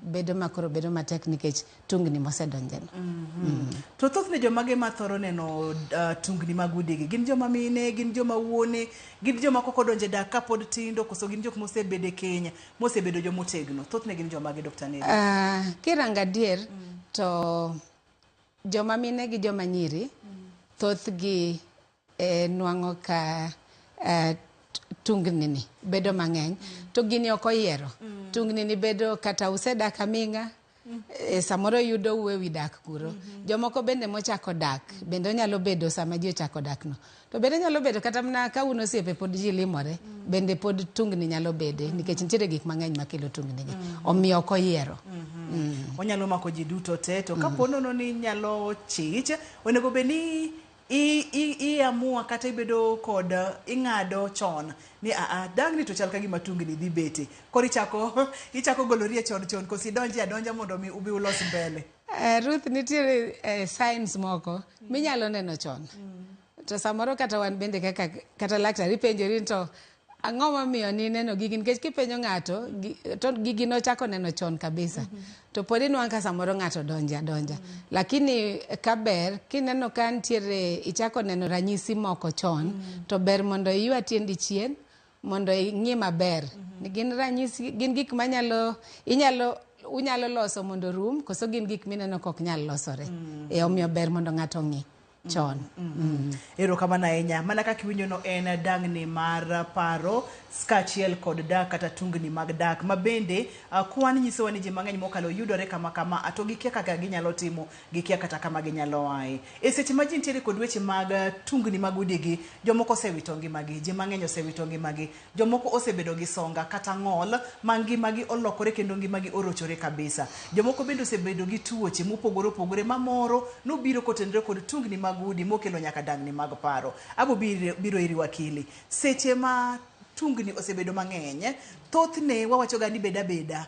bedo makoro bedo matek nikech tungni mosedonjeno. To thothne jomage mathoro neno tungni mag udigi gin joma mine, gin joma wuone, gin joma koko donje dak kapod tindo, koso gin jok mosebede Kenya, mosebedo jomotegno. Thothne gin jomage Dr. Neli. Kiranga dier to joma mine gi joma nyiri thothgi nwang'o ka tungni ni bedo mang'eny to gini ok oyiero. Tungni ni bedo kata usedak aming'a, samoro yudo uwe dak kuro. Jomoko bende mochako dak bende onyalo bedo sama ji ochako dak no. To bende nyalo bedo kata mna ka uno osiepe pod ji limore, bende pod tungni nyalo bede nikech nitiere gik mang'eny makelo tungni gi. Omiyo ok oyiero. Onyalo mako ji duto te, to kapo nono ni nyalo chich, onego beni iamua kata ibedo kod ing'ado chon ni dang ni to chal ka gima tungni dhi bete. Koro ichako golorie chon kosi donja mondo mi ubi ulos mbele. Ruth, nitiere signs moko minyalo neno chon. To samoro kata wan bende kata laktar ipenjori to ang'o momiyo ni neno gigi, nikech kipenjo ng'ato to gigi nochako neno chon kabisa. To pod inwang' ka samoro ng'ato donja. Lakini kaber kineno ka ntiere ichako neno ranyisi moko chon, to ber mondo iywa tiendi chien mondo ing'i maber. Gin ranyisi, gin gik manyalo unyalo loso mondo rum, koso gin gik mineno kok nyal losore. Omiyo ber mondo ng'ato ng'i chon. Ero kamana ahinya. Mana kaka iwinjo no en dang'ni mar paro skachiel kod dak kata tungni mag dak mabende kwan nyisowa ni ji mang'eny mokalo yudore kama to gikia kaka ginyalo timo, gikia kata kama ginyalo aye. E seche ma ji nitiere kod weche mag tungni mag udigi, jomoko osewito ngimagi, ji mang'eny osewito ngimagi, jomoko osebedo gi songa kata ng'ol ma ngimagi olokore kendo ngimagi orochore kabisa. Jomoko bende osebedo gi tuoche mopogore mamoro nobiro kotenore kod tungni mag udi mokelo nyaka dang'ni mag paro. Abo biro iri wakili. Seche ma tungni osebedo mang'eny, thothne wawachoga ni beda,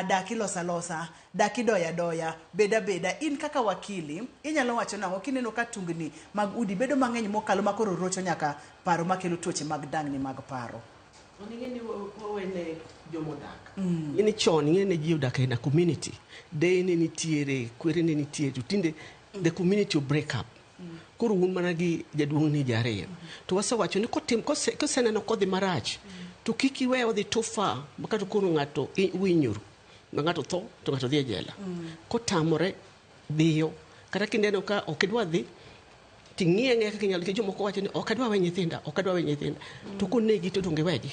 dak ilosa, dak idoya, beda. In kaka wakili, inyalo wacho nang'o kineno ka tungni mag udi bedo mang'eny mokalo makoro rocho nyaka paro makelo tuoche mag dang'ni mag paro. Onigeni wawene jomodak. Ini chon ngene ji odak in a community. De ni nitiere, kwere ni nitiere, to tinde the community will break up. Koro un mana gi jaduong' ni jariyo. To wasewacho ni koseneno kodhi marach, to kik iwe odhi too far, makato koro ng'ato winyuru. Ng'ato tho, to ng'ato dhi e jela. Kotamore, dhiyo. Kata kineno ka ok idwa dhi, ting'iye kaka inyalo, nikech jomoko wacho ni ok adwa we nyithinda. To konegi to donge wegi.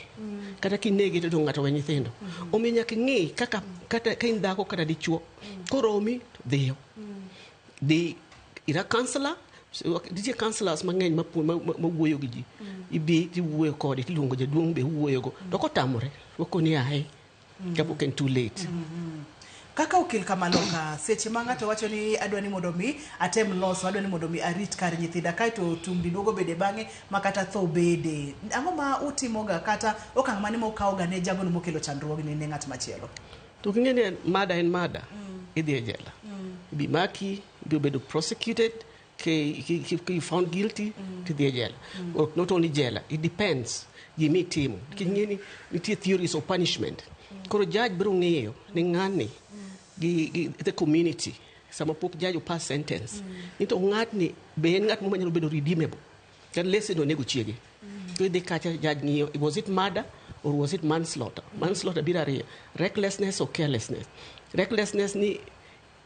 Kata kinegi to ng'ato we nyithindo. Omiyo nyaka ing'i kaka ka in dhako kata dichuo, koromi to dhiyo. Dhi ira counselor, DJ counselors mang'eny mawuoyo gi ji. Ibi tiwuoyo kode, tiluongo jaduong' be wuoyo go. To kotamore, wakoni ahe. Kapok en too late. Kaka okil Kamaloka, seche ma ng'ato wacho ni adwa ni mondo mi atem loso, adwa ni mondo mi arit kar nyithinda, kaeto tungni duogo bede bang'e makata tho bede. Ang'o ma utimoga kata okang' mane mokawga ne jagono mokelo chandruogni ne ng'at machielo? To king'eni mada en mada, idhi e jela. Ibi maki, ibi bedo prosecuted, you found guilty, to the jail. Or not only jail, it depends. You meet him. Nitie theories of punishment. Koro judge bro ng'eyo ni ng'ani the community sama pok judge pass sentence. Nito ng'atni be en ng'at manyalo bedo redeemable. Kan lese no nego chiege. To the kacha judge ng'iyo, was it murder or was it manslaughter? Manslaughter birare, recklessness or carelessness. Recklessness ni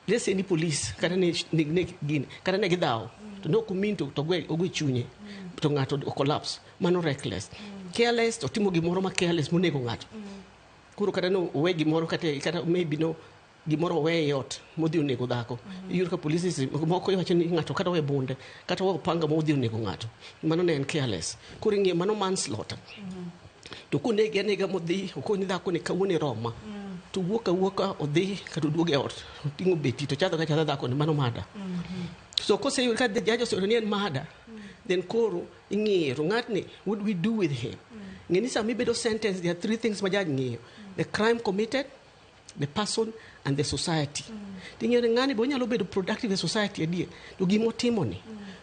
let's say ni police kata ne gin kata ne gidao to no kuminto to ogwe chunye to ngato collapse mano reckless. Careless to timo gimoro ma careless monego ngato. Kuro kata no we gimoro kata maybe no gimoro we yot modhi onego dhako. Yur ka police moko yacho ni ngato kata we bunde kata we panga modhi onego ngato. Mano ne en careless. Kuro ngi mano manslaughter. To kunege nega modhi okoni dhako ne kawone Roma. To wuoka odhi kata duoge ot tingo beti to chadho dhako ni mano mada. So kose yur ka the judge so ni en mada, then koro ing'iro ng'atni, what we do with him? Ng'eni sami bedo sentence, there are three things ma judge ng'iyo: the crime committed, the person, and the society. Ting'iro ng'ani bo nyalo bedo productive in society adie to gimo timo ni.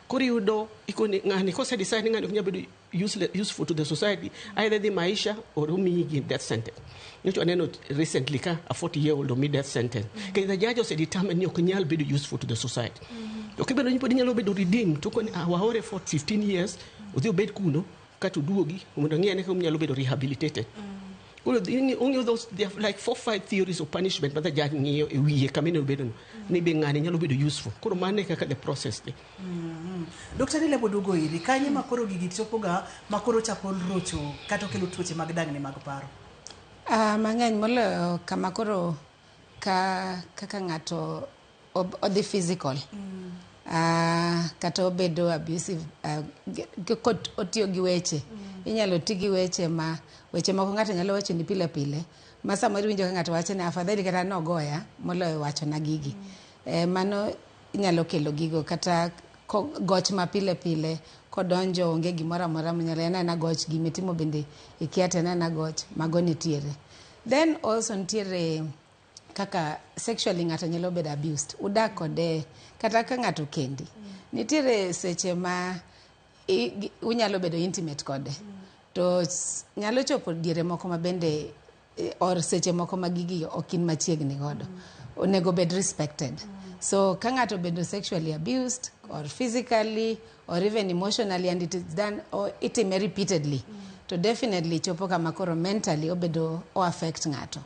Koro yudo ikoni ng'ani kose decide ng'ani ok nyalo bedo useful to the society, either the maisha or umi death sentence. Nito aneno recently ka a 40-year-old umi death sentence. Kaya the judge was determined ni okunyal be useful to the society. Okay, but nipo dinyalo be redeem to kon awahore for 15 years, udhi obed kuno ka to duogi, mondo ng'iyane ka unyalo be rehabilitated. Only those, they have like 4-5 theories of punishment, but the judge ngiyo wiye kamino bedo ni be ng'ani nyalo bedo useful. Koro mane kaka the process de. Dr. Lebo dugo iri kanye makoro gigi chopoga makoro chako rocho kata kelo tuoche mag dangni mag paro. Mang'eny moloyo kama koro kaka ng'ato odhi physical. Kata obedo abusive, otiyo gi weche. Inyalo ti gi weche moko ng'ato nyalo wacho ni pile pile. Ma samoro winjo ka ng'ato wacho ni afadhali kata nogoya moloyo wacho na gigi. Mano inyalo kelo gigo kata goch ma pile pile kodonjo onge gimoro amora manyalo en goch gimitimo bende ikiate na goch mago nitiere. Then also nitiere kaka sexually ng'ato nyalo bedo abused. Udak kode kata ka ng'ato kendi. Nitiere seche ma unyalo bedo intimate kode. To nyalo chopo diere moko ma bende or seche moko ma gigi okin machiegni godo. Onego bed respected. So ka ng'ato bedo sexually abused or physically or even emotionally and it is done or itime repeatedly, to definitely chopo kama koro mentally obedo o affect ng'ato.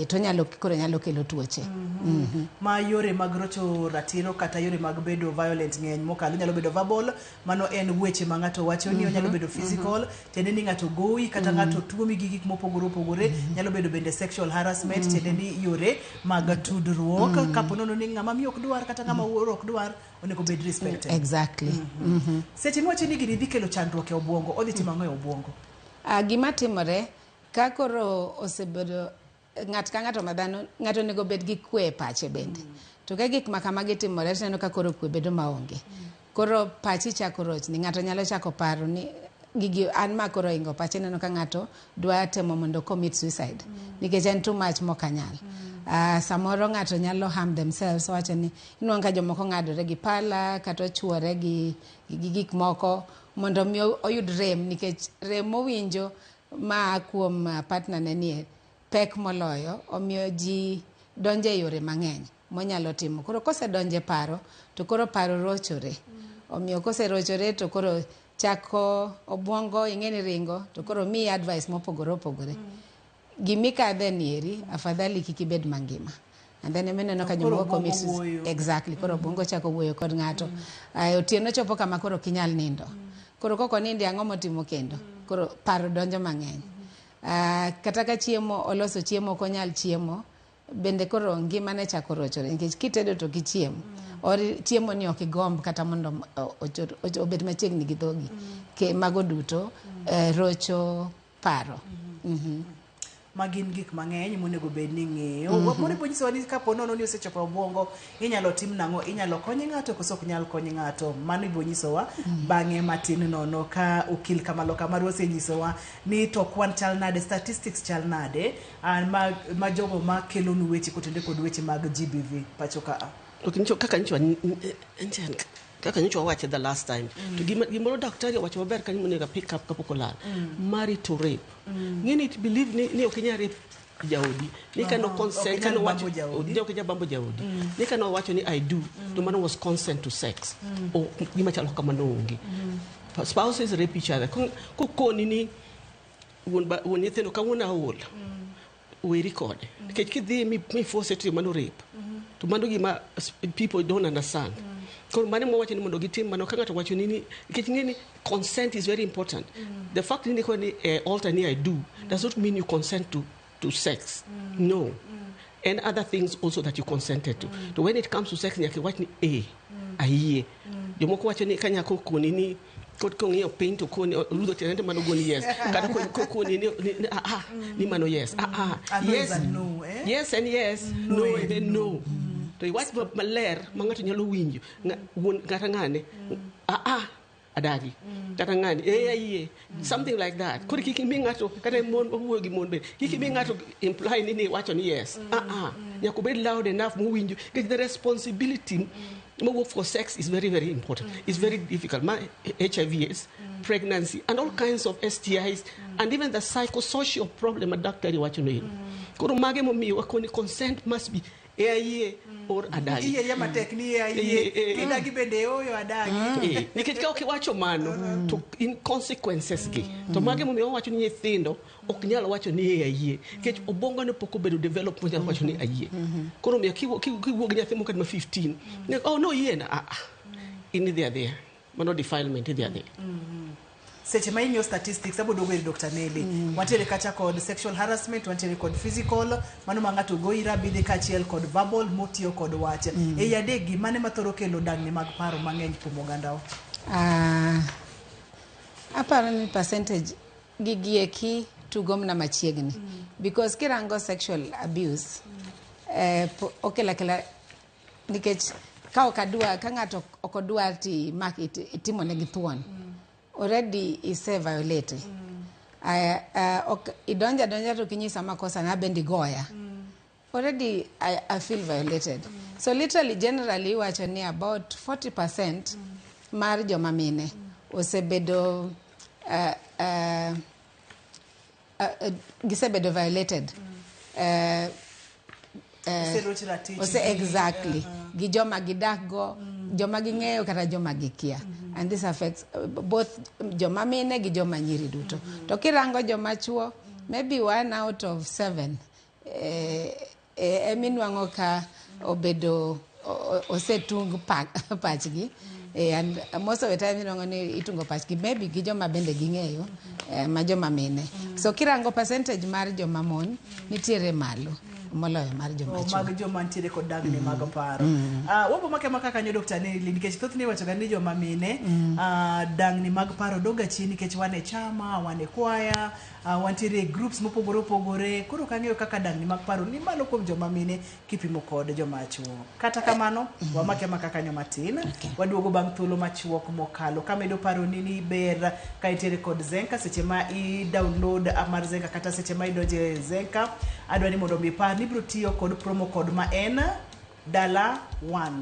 To nyalo kelo tuoche. Ma yore mag rocho ratiro kata yore mag bedo violent ng'eny mokalo nyalo bedo verbal, mano en weche ma ng'ato wacho ni nyalo bedo physical, tende ni ng'ato goyi kata ng'ato tuomi gi gik mopogore opogore, nyalo bedo bende sexual harassment, tende ni yore mag tudruok kapo nono ni ng'ama miyo ok dwar kata ng'ama wuoro ok dwar onego bed respected. Exactly. Seche mowacho ni gini dhi kelo chandruok e obwongo, odhi timo ang'o e obwongo? Gima timore ka koro osebedo ng'at ka ng'ato madhano ng'ato nego bed gi kwe pache bende. To ka gik makamagi timore tineno ka koro kwe bedo maonge. Koro pachi chako rochni, ng'ato nyalo chako paro ni gigi an ma koro ingo pache neno ka ng'ato dwa temo mondo commit suicide. Nikech en too much mokanyal. Samoro ng'ato nyalo harm themselves, wacho ni inuang ka jomoko ng'adore gi pala kata chuore gi gik moko mondo mi oyud rem, nikech rem mowinjo ma kuom partner ne nie pek moloyo omiyo ji donje e yore mang'eny monyalo timo. Koro kose donje paro to koro paro rochore. Omiyo kose rochore to koro chako obwongo ing'eni ringo to koro mi advice mopogore opogore. Gimikadhe nieri afadhali kik ibed mangima. And then meneno ka jomoko commit exactly. Koro obwongo chako wuoyo kod ng'ato. Otieno chopo kama koro kinyal nindo. Koro koko nindi ang'o motimo kendo. Koro paro donjo mang'eny. Kata ka chiemo oloso chiemo konyal chiemo bende koro ngimane chako rochore nikech kitedo to kichiemo or chiemo ni ok igomb kata mondo obed machiegni gi dhogi ke mago duto rocho paro. Magin gik mang'eny monego bed ni ng'eyo. Mone bonyiso ni kapo nono ni osechopo obwongo inyalo tim nang'o, inyalo konye ng'ato koso ok nyal konye ng'ato. Mano ibonyisowa bang'e matin nono ka okil Kamalo Kamaru osenyisowa ni to kwan chal nade, statistics chal nade ma jogo ma kelo nu weche kotende kod weche mag GBV pacho ka. Kaka nyocho wache the last time to gimoro daktari wacho maber kanyo monego pick up kapok olal. Married to rape. Ngini to believe ni okinya rape jaodi ni kano consent kano wacho ndio kija bambo jaodi ni kano wacho ni I do to man was consent to sex o gima chalo kama no onge. Spouses rape each other ko koni ni won yetheno ka wona hol we record ke kidhi mi force to mano rape to mano gima people don't understand. Koro mane mo wacho ni mondo gitim mano ka ng'ato wacho ni ngeni consent is very important. The fact ni ko ni alter ni I do does not mean you consent to sex. No. And other things also that you consented to. So when it comes to sex, nyaki wacho ni ahiye. Jomoko wacho ni kanya ko koni ni ko ngiyo pain to koni ludo tenente mano goni yes. Kata ko koni ni mano yes. Yes. No, yes and yes. No and then no. To iwach maler mangato nyalo winjo ngata ngane adagi kata ngani AIA something like that kuri kiki mingato kata mon wuogi mon be kiki mingato imply ni wacho ni yes nyako be loud enough mo winjo get the responsibility mo work for sex is very very important it's very difficult my HIVs pregnancy and all kinds of STIs and even the psychosocial problem a doctor wacho ni kuro mage mo mi wakoni consent must be AIA or adagi iye yama tekni iye adagi bende oyo adagi nikech ka wacho mano to in consequences gi to mage mo mi wacho ni nyithindo ok nyalo wacho ni ayie nikech obongo ne pok obedo develop mo nyalo wacho ni ayie koro mi kiwuok nyathi moko ma 15 oh no yie na in there mano defilement there seche ma ing'iyo statistics abodogo ir Dr. Nelly wantiere kacha kod sexual harassment wantiere kod physical mano ma ng'ato goyi rabidhi kachiel kod verbal motiyo kod wach e adegi mane mathoro kelo dang'ni mag paro mang'eny kuom ogandawa aparo ni percentage gigieki tugo mna machiegni because kirango sexual abuse okela nikech ka okadwa ka ng'ato okodwa ti itimo ne githuon already is violated idonja to kinyisa makosa na bendi goya already I feel violated so literally generally wacho ni about 40% mar joma mine osebedo gisebedo violated exactly gi joma gidak go joma ging'eyo kata joma gikia and this affects both joma mine gi joma nyiri duto to kirango joma chuo maybe 1 out of 7 eminwang'o ka obedo osetung pachgi and most of the time inwang'o ni itungo pachgi maybe gi joma bende ging'eyo ma joma mine so kirango percentage mar joma mon nitiere malo moloyo mar joma chuo mag joma ntiere kod dagni mag paro wabo make kanyo Dr. Nelly nikech thothne wacho ga ni joma mine dangni mag paro doga chini nikech wane chama wane kwaya wantiere groups mopogore opogore koro kang'eyo kaka dangni mag paro ni malo kuom joma mine kipimo kod joma chuo kata kamano wamake kanyo matin waduogo bang' thuolo machuok mokalo kamedo paro ni ber ka itiere kod Zenka seche ma i download app mar Zenka kata seche ma idonje Zenka adwa ni mondo mi par ni bro tiyo kod promo code ma en DALA1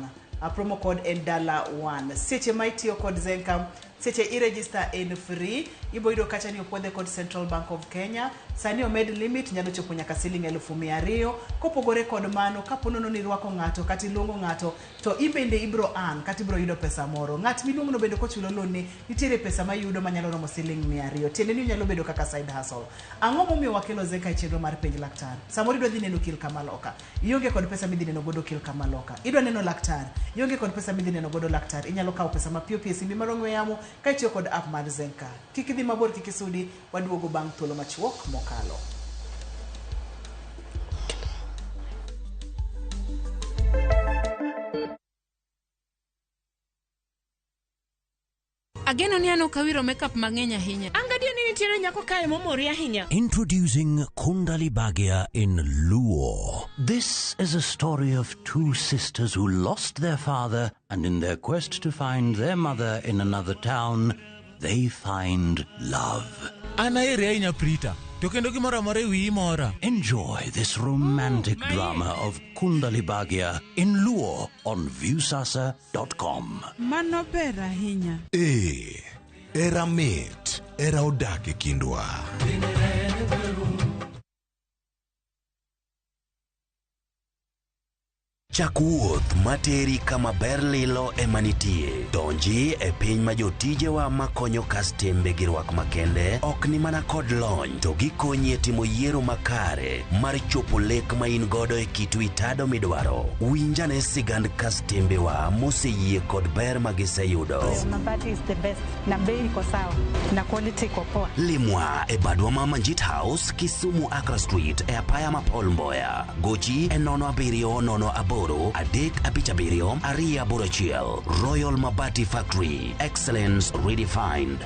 promo code en DALA1 seche ma itiyo kod Zenka seche i-register en free iboyudo kacha ni opwedhe kod Central Bank of Kenya sani omed limit nyalo chopo nyaka $200,000 kopogore kod mano kaponono ni rwako ng'ato kata iluongo ng'ato to ibende ibro an kata ibro yudo pesa moro ng'at miluongo no bende kochulo loan ni nitiere pesa ma yudo manyalo romo $200,000 tiende ni nyalo bedo kaka side hustle ang'o momiyo wakelo Zenka chenro mar penj laktar samoro idwa dhi neno kil kamaloka ionge kod pesa midhi neno godo kil kamaloka idwa neno laktar ionge kod pesa midhi neno godo laktar inyalo kawo pesa mapiyo piyo simbi mar ong'we yamo ka itiyo kod app mar Zenka kik idhi mabor kik isudi waduogo bang' thuolo machuok mokalo Ageno ni ano kawiro makeup mang'eny ahinya. Angadio ni nitiere nyako kae momori ahinya. Introducing Kundali Bhagia in Luo. This is a story of two sisters who lost their father, and in their quest to find their mother in another town, they find love. Anaere inya Prita. Tokendo gimoro amore wi mora. Enjoy this romantic drama of Kundali Bhagia in Luo on viewsasa.com. Mano ber ahinya. Era mit, era odak e kindwa. Chak wuoth materi kama ber lilo emanitie. Donji e piny ma jotijewa makonyo kastembe gi rwak makende ok ni mana kod lony to gikonyi e timo yiero makare mar chopo lek ma in godo e kitu itado midwaro. Winjane sigand kastembewa moseyie kod ber ma giseyudo. Mabati is the best na bei iko sawa na quality iko poa. Limwa e badwa ma Manjit House, Kisumu Accra Street e apaya ma Paul Mboya. Gochi e 070 Adek Abichabirio, Aria Burachiel, Royal Mabati Factory, excellence redefined.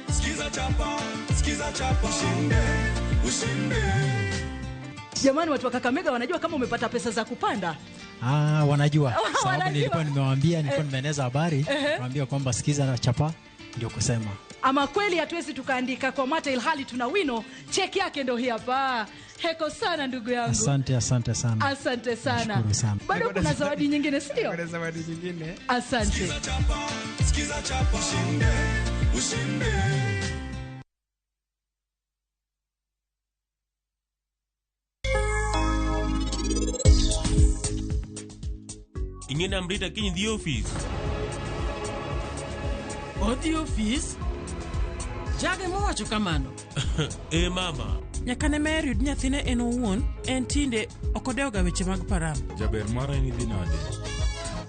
Skiza chapa, ushinde. Jamani, watu wa Kakamega wanajua kama umepata pesa za kupanda. Wanajua. Sababu nilikuwa nimewaambia, nilikuwa nimeeneza habari, naambia kwamba sikiza na chapa ndio kusema. Ama kweli hatuwezi tukaandika kwa mata ilhali tuna wino, cheki yake ndio hii hapa. Heko sana ndugu yangu. Asante sana. Asante sana. Nashukuru sana. Bado kuna zawadi nyingine sio? Kuna zawadi nyingine. Asante. Sikiza chapa ushinde. Ingine amrita kiny dhi ofis. Odhi ofis? Jage mowacho kamano. Mama. Nyaka ne mer yud nyathine en owuon, en tinde okodeoga weche mag param. Jaber mara en idhi nade.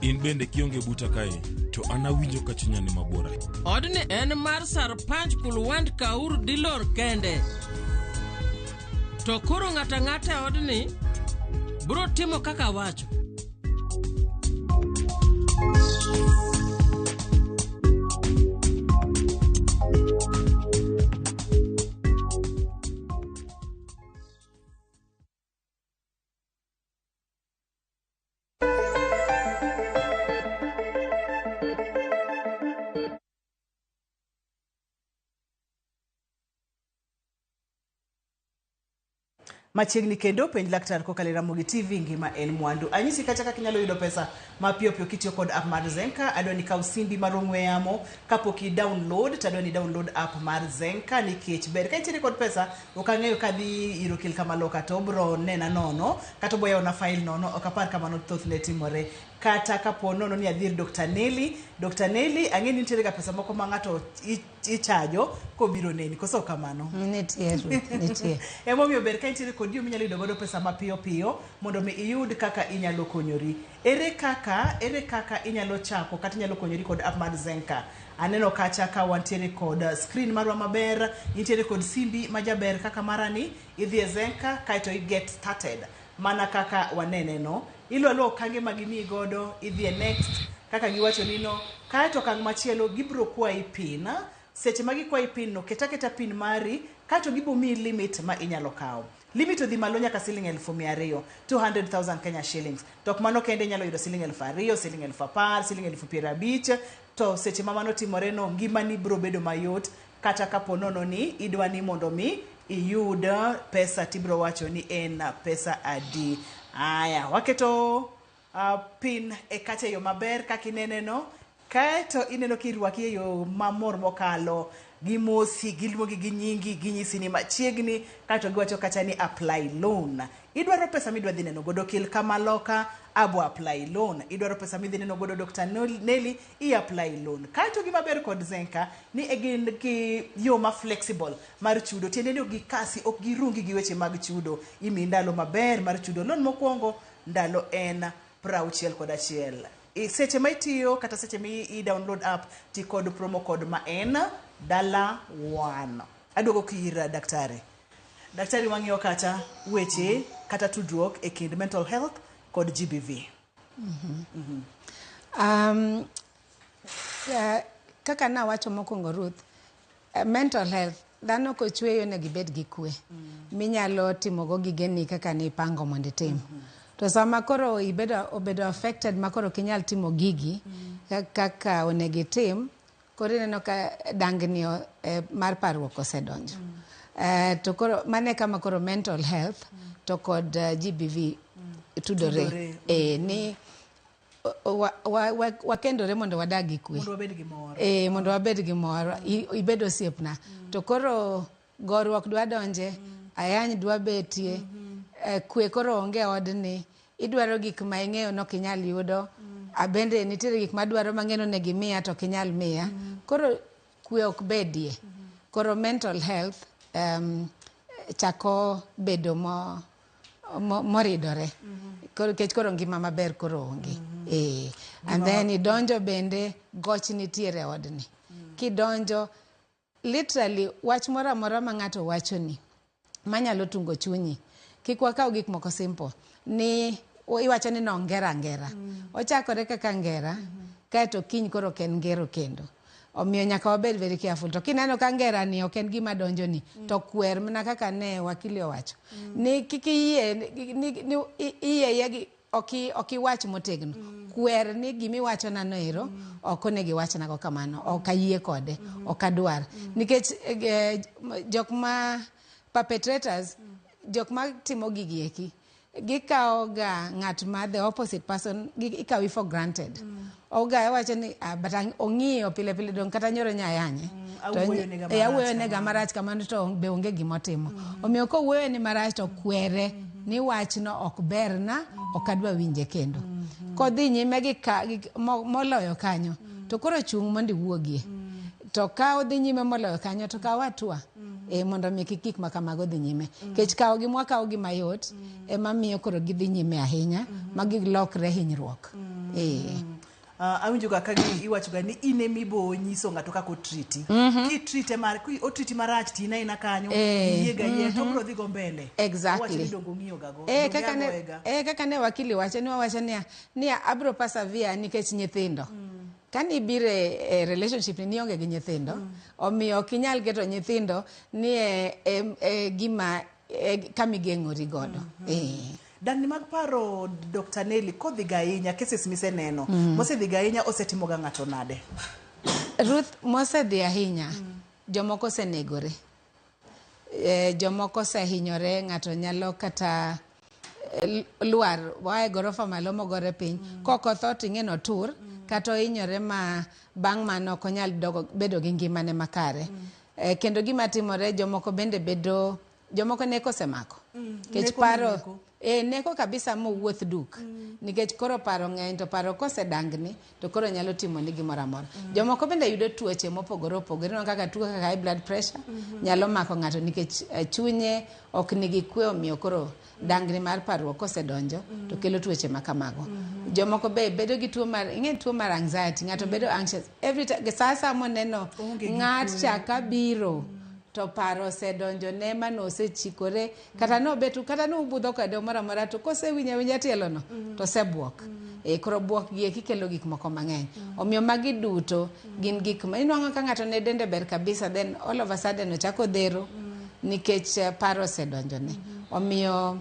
In bende kionge buta kae, to anawinjo ka chunya ni mabora. Odni en mar Sarpanch Kulwand Kaur Dilor kende. To koro ng'ata odni bro timo kaka wacho. Machiegni kendo penj laktar kokalo Ramogi TV ngima en mwandu. Anyisi kacha kaka inyalo yudo pesa mapiyo piyo kitiyo kod app mar Zenka. Adwani kaw simbi mar ong'we yamo kapok i download, tadwani download app mar Zenka nikech ber ka intiere kod pesa okang'eyo kadhi iro kil kamalo kata obro nena nono kata boya na file nono okapar kamano thoth ne timore. Kata kapo nono ni adhir Dr. Nelly ang'eni nitiere ga pesa moko ma ng'ato ichajo kobiro neni koso kamano. Nitie. Emomiyo ber ka intiere kod yo minyalo yudo godo pesa mapiyo piyo mondo mi iyud kaka inyalo konyori. Ere kaka inyalo chako kata inyalo konyori kod app mar Zenka. Aneno kacha ka wantiere kod screen marwa maber, intiere kod simbi majaber kaka marani, idhi e Zenka kaito i get started. Mana kaka wanene no, ilo kange magimi godo, idhi e next kaka giwacho nino, kaito kang machielo gibro kwayi pin. Seche magi kwayi pin no, keta pin mari, kaito gibo mi limit ma inyalo kawo. Limit odhi malo nyaka $200,000, 200,000 Kenya shillings. Tok mano kende nyalo yudo $2,000, $10,000, $50,000. To seche mamano timore no, ngima ni bro bedo mayot kata kapo nono ni idwani mondo mi iyud pesa tibro wacho ni en pesa adi. Aya, waketo pin e kache yo maber kakinene no, kaeto ineno kirwaki e yo mamor mokalo, gimosi, giluongi gi nyingi, ginyisi ni machiegni, kaeto giwacho kacha ni apply loan. Idwaro pesa midwa dhi neno godo kil kamaloka, abo apply loan. Idwaro pesa midhi neno godo Dr. Nelly, apply loan. Kaeto gimaber kod Zenka ni egin ki yo ma flexible mar chudo. Tiende ni gikasi, ok girungi gi weche mag chudo. Imi ndalo maber mar chudo. Loan mokwongo ndalo en 61. Seche ma itiyo kata seche mi i download app ti kod promo code ma en $1. Adogo kira daktari wang'iyo kacha weche kata tudruok e kind mental health kod GBV. Kaka na wacho mokwongo Ruth, mental health dhano kochweyo ne gibed gi kwe minyalo timogo gigeni kaka ni pango mondo itim. To sama koro obedo affected makoro kinyal timo gigi kaka onego itim, koro ineno ka dangni mar parruok osedonjo. To koro mane kama koro mental health to kod GBV tudore. Ni wakendore mondo wadag gi kwe. Mondo wabed gi mor. Ibedo osiepna. To koro gorruok dwa donje, ayany dwa betie, kwe koro onge odni, idwaro gik ma ing'eyo no kinyal yudo, abende nitiere gik madwaro mang'eno ne gimiya to kinyal miya. Koro kwe ok bedie. Koro mental health chako bedo moridore. Kech koro ngima maber koro onge. And then idonjo bende goch nitiere odni. Kidonjo, literally wach mora mora ma ng'ato wacho ni manyalo tungo chunyi. Kik wakaw gik moko simple. Ni iwacho ni no ngera. Ochakore kaka ngera, kaeto kiny koro ken ngero kendo. Omiyo nyaka wabed very careful. To kineno ka ngera ni ok en gima donjo ni, to kwer mana kaka ne wakili owacho. Ni kiki iye okiwach motegno. Kwer ni gimiwacho na noero, okonegi wachna go kamano, okayie kode, okadwar. Nikech jok ma perpetrators, jok ma timo gigieki, gikao ga ng'at ma the opposite person, ikawi for granted. Oga wacho ni but ong'iyo pile pile dong kata nyoro nyayanye. Awuoyo nega marach kamano to be onge gimotimo. Omiyo ko wuoyo ni marach to kwere ni wachno ok berna, ok adwa winje kendo. Kodhi nyime gi moloyo kanyo to koro chung mondo wuogie. To ka odhi nyime moloyo kanyo to kaw atua mondo mi kik makamago dhi nyime. Kech kawo gi mwakawo gi mayot ema miyo koro gidhi nyime ahinya ma gilokre hinyruok. Awinjo kaka iwacho ga ni ine mibo nyiso ng'ato kako triti. Ki trite mar ku otriti marach tina ina kanyo yega ye to bro dhi go mbele. Exactly. Wacho ni dongo ng'iyo gago. Kaka ne wakili wacho ni abro persevere nikech nyithindo. Kani bire relationship ni onge gi nyithindo, omiyo kinyal keto nyithindo ni gima kamigeng'ori godo. Dangni mag paro Dr. Nelly kodhi gainya cases mise neno. Mose dhi gainya osetimo ga ng'ato nade? Ruth mose dhi ahinya. Jomoko senegore. Jomoko sehinyore, ng'ato nyalo kata luar wae gorofa malo mogore piny. Koko thot ing'eno tur kato hinyore ma bang' mano konyal bedo gi ngimane makare. Kendo gima timore jomoko bende bedo jomoko neko semako. Kech paro neko kabisa mo wuoth duk. Nikech koro paro ng'eny to paro kose dangni to koro nyalo timo ni gimoro amora. Jomoko bende yudo tuoche mopogore opogore no kaka tuo kaka high blood pressure nyalo mako ng'ato nikech chunye ok nigi kwe omiyo koro dangni mar paro kose donjo to kelo tuoche makamago. Jomoko be bedo gi tuo mar tuo mar anxiety, ng'ato bedo anxious every time. Sasa moneno ng'at chaka biro to paro se donjo ne mano osechikore kata no betu kata no budho kode mara mara to kose winya tielo no to sebuok koro buok gi kikelo gik moko mang'eny. Omiyo magi duto gin gik ma inwang'o ka ng'ato ne dende ber kabisa, then all of a sudden ochako dhero nikech paro se donjo ne. Omiyo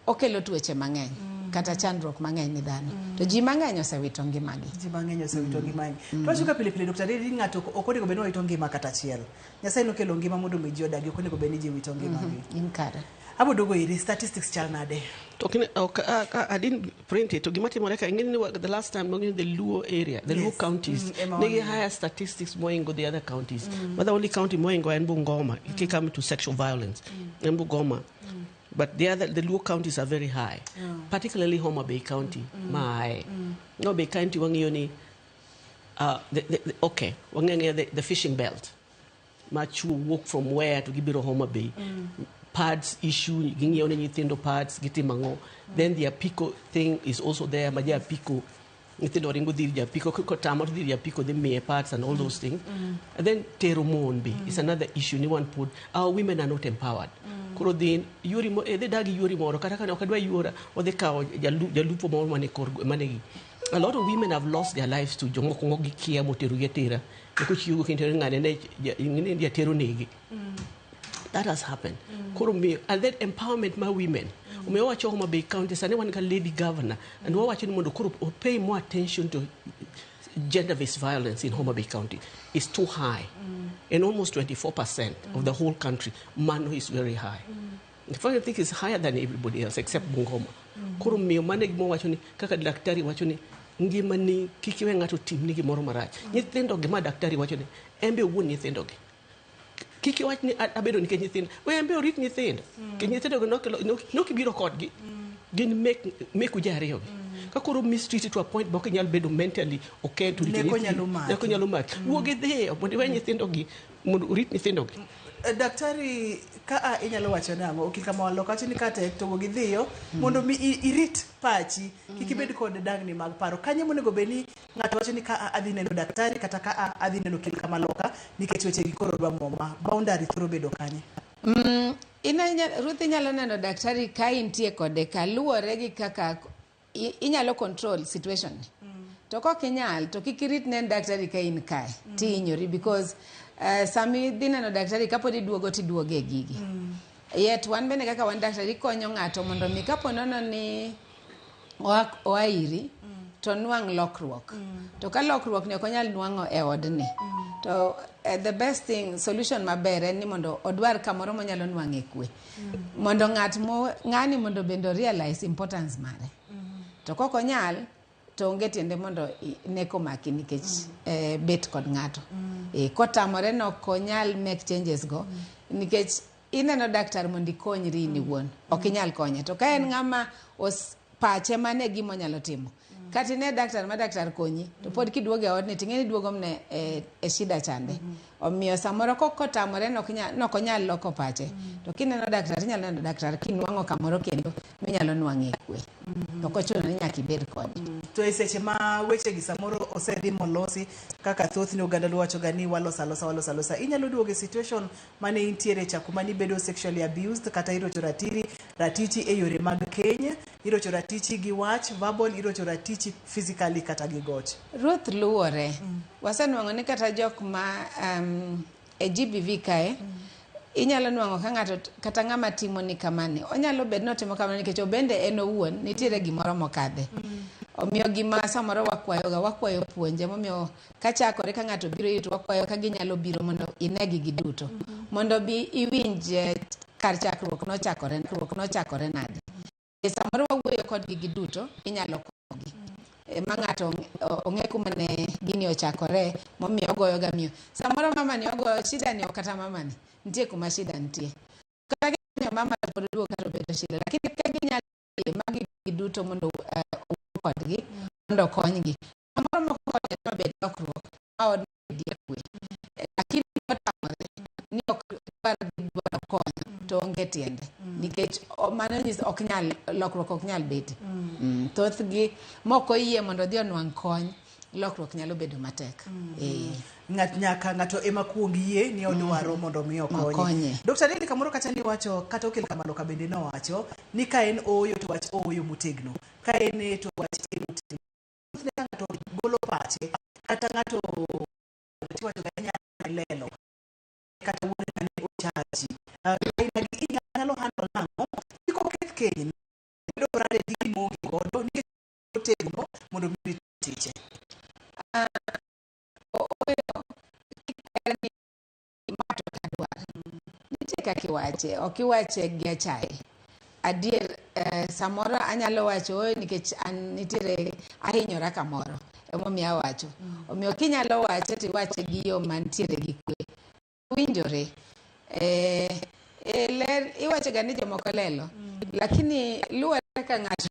okelo tuoche mang'eny kata chandruok mang'eny ni dhano. To ji mang'eny osewito ngimagi. Ji mang'eny osewito ngimagi. To chuka pile pile Dr. Nelly ng'ato okonego beno wito ngima kata chiel. Nyasaye nokelo ngima mondo mi ji odagi, okonego beni ji wito ngimagi. In kare. Abodogo iri statistics chal nade? I didn't print it. The last time the Luo area, the Luo counties, they higher statistics more in the other counties. But the only county more in Bungoma, it come to sexual violence in Bungoma. But the Luo counties are very high, particularly Homa Bay County. Homa Bay County, the fishing belt. Machu walk from where to Gibiro Homa Bay. Pads issue, Nintendo pads, Gitimango. Then the Pico thing is also there, Maja Pico. Nintendo Ringo Diria Pico, Tamar Diria Pico, the Mea parts and all those things. And then Teromon is another issue. No one put our women are not empowered. Kurodin, Yurimo, the Dagi Yurimoro, Katakana, Yura, or the cow, Yalupo Manegi. A lot of women have lost their lives to Jomokongi Kia Moterugetera, because you can tell in India Teronegi. That has happened. And that empowerment my women. We watch Homa Bay County, and anyone can lady governor, and we're watching pay more attention to gender-based violence in Homa Bay County. It's too high. And almost 24% of the whole country, Mano is very high. The funny thing is higher than everybody else except Bungoma. Kurumi maneg mo wachoni kaka daktari wachoni ngimani kikiwe ng'ato tim nigi moro marach. Nyithindo gi ma daktari wachoni embe wuon nyithindo gi. Kiki wachni abedo nikech nyithindo. We embe orit nyithindo. Ke nyithindo no kibiro kodgi. Gin make ujariyo gi. Ka koro mistreated to a point boko nyal bedo mentally okay to reach. Neko nyalo mak. Wuoge dhe mondo we nyithindo gi mondo orit nyithindo gi. Daktari ka inyalo wacho nang'o okil kama walokachi ni kate to gi dhiyo mondo mi irit pachi kikibed kod dangni mag paro kanye monego beni ng'ato wacho ni ka adhi neno daktari kata ka adhi neno okil kama loka nikech weche gi koro dwa moma boundary thoro bedo kanye. Ruth inyalo neno daktari ka intie kode kaluwore gi kaka inyalo control situation. To kok inyal to kikirit nen daktari ka in kae ti inyori because sami dineno daktari kapodi duogo ti duoge gigi. Yet wan bene kaka wan daktari konyo ng'ato mondo mi kapo nono ni oa iri to nwang' lokruok to ka lokruok ni ok onyal nwang'o e odni to the best thing solution maber en ni mondo odwar kamoro monyalo nwang'e kwe mondo ng'ani mondo bendo realize importance mare to kok onyal to onge tiende mondo neko maki nikech bet kod ng'ato kotamore no konyal make changes go nikech ineno daktar mondo ikonyri ni wuon ok inyal konye to ka en ng'ama pache mane gimo nyalo timo kati ne daktar ma daktar konyi to pod kiduoge odni ting'eni duogo mne e shida chande omiyo samoro kotamore nok onyal loko pache to kineno daktar inyalo neno daktar kinwang'o kamoro kendo minyalo nwang'e kwe to kochuno ni nyaka ibed kode to e seche ma weche gi samoro osedhi molosi kaka thothni oganda wachoga ni walosa inyalo duogo e situation mane intiere cha kuma nibedo sexually abused kata irocho ratiti e yore mag keny irocho ratiti gi wach verbal irocho ratiti physically kata gi goch ruoth luwore wasenwang'o ni kata jok ma e GBV kae inyalo nwang'o ka ng'ato kata ng'ama timo ni kamani onyalo bed notimo kamani nikech obende en owuon nitiere gimoro mokadhe omiyo gima samoro wakwayo puonje momiyo kachakore ka ng'ato biro ito wakwayo ka ginyalo biro mondo inegi giduto mondo bi iwinj kar chakruok nochakore nade samoro wawuoyo kodgi giduto inyalo konyogi ma ng'ato ong'e kuma ne gini ochakore momiyo ogoyo ga miyo samoro mama ni ogoyo shida ni kata mama ni nitie kuma shida nitie kata ginyo mama pod duogo kata bedo shida lakini ka ginyalo magi giduto mondo kodgi mondo konygi samoro moko kodgi ma bed lokruok ma od die kwe lakini otamore ni ok dwaro konyo to onge tiende nikech mano nyis ok nyal lokruok ok nyal bet thothgi moko yie mondo dhi onwang' kony lokruok nyalo bedo matek ng'ato ema kuong yie ni odwaro mondo mi okonye Dr. Nelly kamoro kata ni wacho kata okel kamano ka bende no wacho ni ka en oyo to wach oyo motegno ka en to wach motegno ng'ato golo pache kata ng'ato wacho ganya lelo kata wuone ne ochaji nyalo handle nango iko keny do rade di mo godo ni otegno mondo mi tiche okiwache gi chai adier samoro anyalo wacho nikech nitiere ahinyora kamoro emomiyo awacho omiyo kinyalo wache tiwache gi yo mantiere gi kwe winjore ler iwacho ga ni jomoko lelo lakini luwore ka ng'ato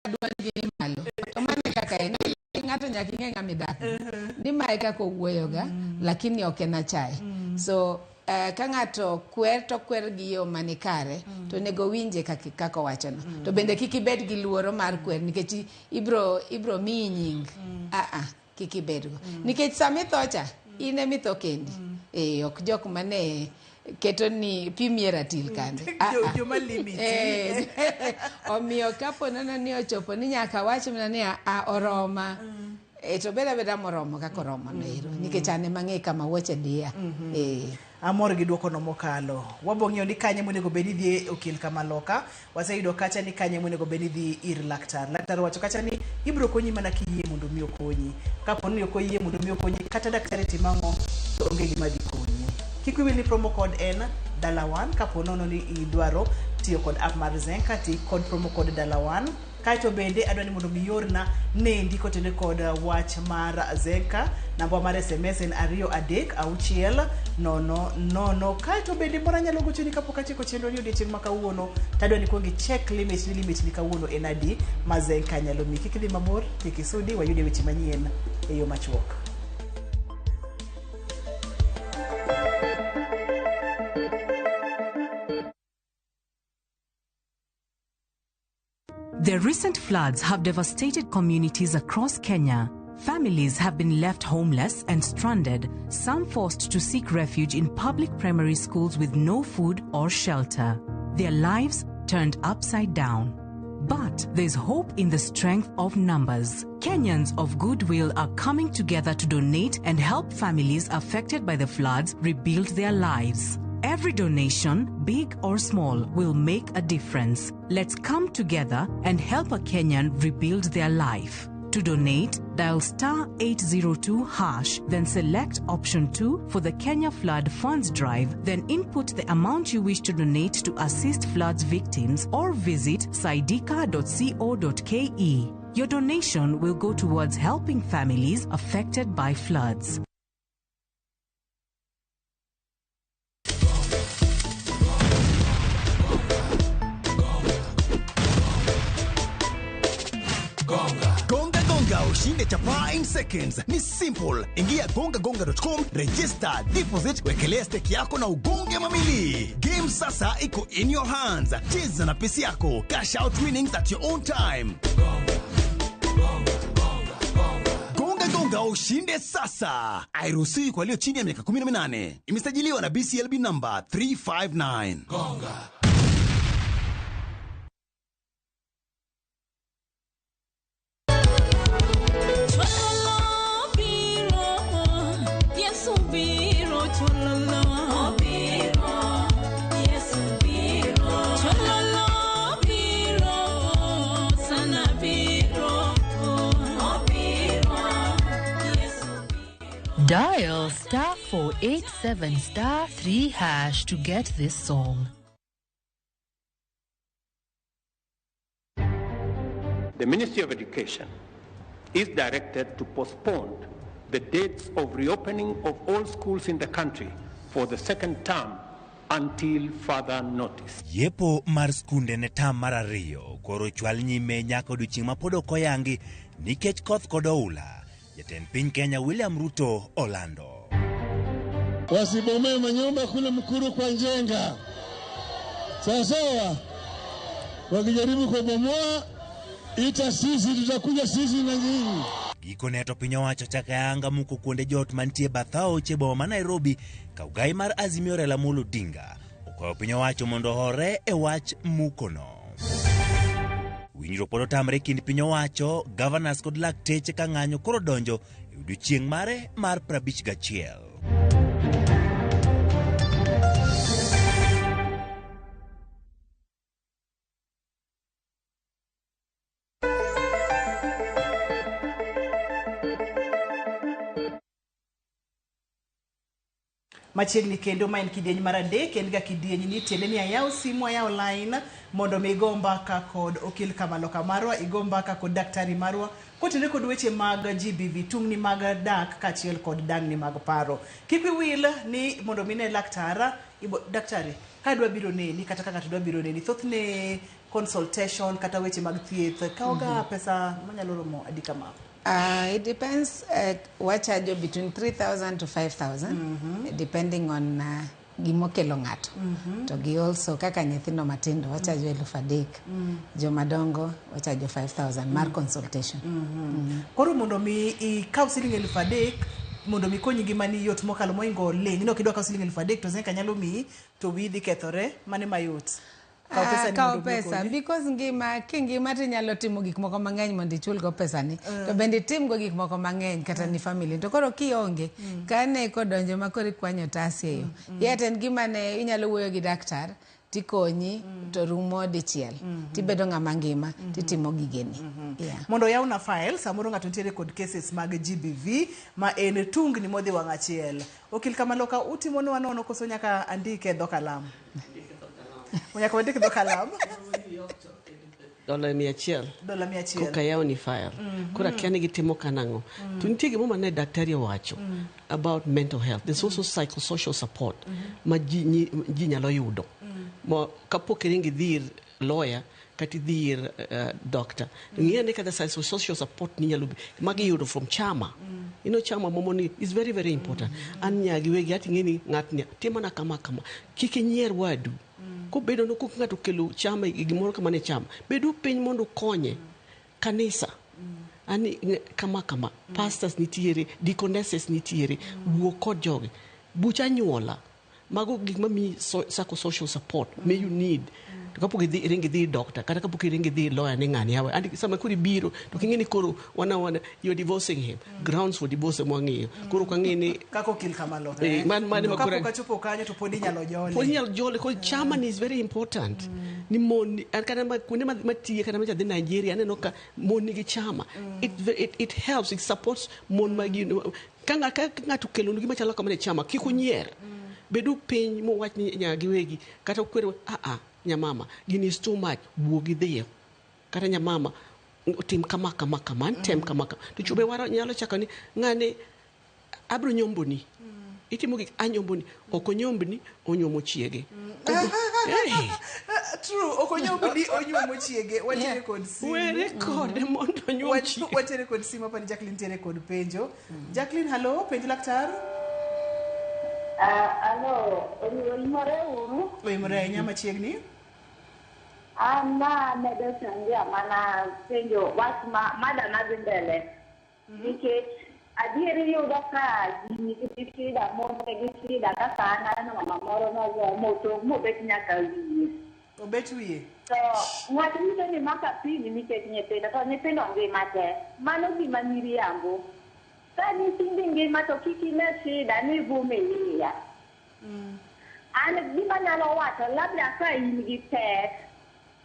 dwani gi malo to mano kaka en ng'ato nyaka ing'e ng'ama idak ni mae kaka owuoyoga lakini ok en achai so ka ng'ato kwer gi yo manikare to nego winje kaka owachono to bende kik ibed gi luoro mar kwer nikech ibro miyi nying kik ibedgo nikech sama ithocha in ema itho kendi ok jok mane keto ni pimie ratil kande joma limit omiyo kapo nono ni ochopo ni nyaka wach mana ni oroma to beda moromo kaka oromo noero nikech ane mang'e kama wuoche diya amor gi duoko no mokalo wabong'eyo ni kanye monego bedi dhi okil kama loka waseyudo kacha ni kanye monego bedi dhi ir laktar wacho kacha ni ibro konyi mana kiyie mondo mi okonyi kapo ni okoyie mondo mi okonyi kata daktari timang'o to onge gima dhi konyi kik wiyi ni promo code en dalawan kapo nono ni idwaro tiyo kod app mar Zenka ti kod promo code dalawan kaito bende adwani mondo mi yorna ne ndiko tende kod wach mar Zenka namba mar SMS en 236600 kaito bende mora nyalo gochoni kapok achiko chenro ni odiochieng' ma kawuono tadwani kuongi check limit ni kawuono en adi ma Zenka nyalo mi kik dhi mabor kik isudi wayude weche manyien e yo machuok. The recent floods have devastated communities across Kenya. Families have been left homeless and stranded, some forced to seek refuge in public primary schools with no food or shelter. Their lives turned upside down. But there's hope in the strength of numbers. Kenyans of goodwill are coming together to donate and help families affected by the floods rebuild their lives. Every donation, big or small, will make a difference. Let's come together and help a Kenyan rebuild their life. To donate, dial *802#, then select option 2 for the Kenya Flood Funds Drive, then input the amount you wish to donate to assist floods victims or visit saidika.co.ke. Your donation will go towards helping families affected by floods. Ushinde chapa in seconds. Ni simple. Ingia gongagonga.com, register, deposit, wekelea stake yako na ugonge mamili. Game sasa iko in your hands. Cheza na pesi yako. Cash out winnings at your own time. Gonga ushinde sasa. Hairuhusiwi kwa walio chini ya miaka 18. Imesajiliwa na BCLB number 359. Gonga. Dial *487*3# to get this song. The Ministry of Education is directed to postpone the dates of reopening of all schools in the country for the second term until further notice. Yepo mar skunde ne tam mar ariyo koro chwal nyime nyaka odiochieng' ma pod ok oyangi nikech koth kod oula. Jatend piny Kenya William Ruto Orlando. Wasibomee manyumba kule Mkuru kwa Njenga. Sawa. Wakijaribu kubomoa ita sisi tutakuja sisi na nyinyi. Giko neto piny owacho chaka yanga muko kuonde jot mantie bathao chebo ma Nairobi ka ugai mar Azimio Raila Amolo Odinga. Okwayo piny owacho mondo hore e wach mukono. Winjruok pod otamre kind piny owacho, governors kod lakteche ka ng'anyo koro donjo e odiochieng' mare mar 51. Machiegni kendo ma en kidieny mar adek en ga kidieny ni tiende ni ayaw simu ayaw line mondo mi go mbaka kod okil Kamalo Kamarwa igo mbaka kod daktari Marwa kotene kod weche mag GBV tungni mag dak kachiel kod dangni mag paro. Kikwi wil ni mondo mine laktara ibo daktari kadwa biro neni kata kaka dwa biro neni thothne consultation kata weche mag thieth kaoga pesa manyalo romo adika ma. It depends. What charge between 3,000 to 5,000, depending on gimokelo ng'ato. To gi also kaka nyithindo matindo wachajo 3,000, jomadongo wachajo 5,000 mar consultation. Koro mondo mi ikaw siling 3,000 mondo mi konyi gimani yot mokalo moingo leng no kidwa kaw siling 3,000 to zenka nyalo mi to widhi kethore mane mayot. Kao pesa because ngima kingima tinyalo timo gik moko mang'eny mondo ichul go pesa ni to bende tim go gik moko mang'eny kata ni family to koro kionge kane kodonjo makori kwanyo tasi yo yet en gima ne inyalo wuoyo gi daktar tikonyi to rumo dichiel tibedo ng'ama ngima titimo gigeni. Mondo yaw na file samoro ng'ato ntiere kod cases mag GBV ma en tungni modhi wang' achiel. Okil Kamalo ka utimo nono koso nyaka andike dho kalam. Unya kwa ndike dho kalam. $100 koka yao ni file kura kiani gitimo kanango tuntie gimo mane daktari wacho about mental health. There's also psychosocial support ma ji nyalo yudo mo kapok ringi dhir lawyer kati dhir doctor ngiyane kada psychosocial support ni nyalo magi yudo from chama. You know, chama momoni is very very important. Anya giwegi ati ngini ngatnya timana kama kiki nyer wadu ko bedo no ko ngato kelo chama gimoro kama ne chama bedo piny mondo konye kanisa ani kama pastors nitiere deaconesses nitiere wuo kod jogi bucha nyuola mago gik ma mi psychosocial support may you need to kapok iringi dhi doctor kata kapok iringi dhi lawyer ni ng'ani yawe andi sama kuri biro to king'eni koro wana you're divorcing him grounds for divorce mwang'iyo koro kang'eni kako kil kamalo mane makora kachopo kanyo to podi nyalo jole because chairman is very important ni mon kana kuonde matiye kana macha dhi Nigeria aneno ka mon nigi chama it helps, it supports mon magino kanga ng'ato kelo gima chalo kamane chama kikunyier bedu piny mowach ni nyagi wegi kata kwere nyamama gini is too much wuogi dhiyo kata nyamama tim kama tem kama to chube waro nyalo chako ni ng'ane abro nyomboni itimo gik anyomboni okonyombni onyomo chiege true okonyombni onyomo chiege wachere kod simu were kod mondo nyom chiege wachere kod simu hapa ni Jacqueline tere kod penjo. Jacqueline, hello, penjo laktar. Hello, oimore uru? Oimore nyama chiegni? Na medo changia mana penjo wach mada madhi mbele. Nikech adieri yudo ka ji shida mon gi shida kaka anano mama moro no moto mobet nyaka wiye. Obet wiye? So ng'at mito ni maka pini nikech nyithindo to nyithindo ngima te. Mano gima miriambo. Ka nyithindo ngima to kik ine shida ni vumilia. An gima nyalo wacho labda ka in gi pek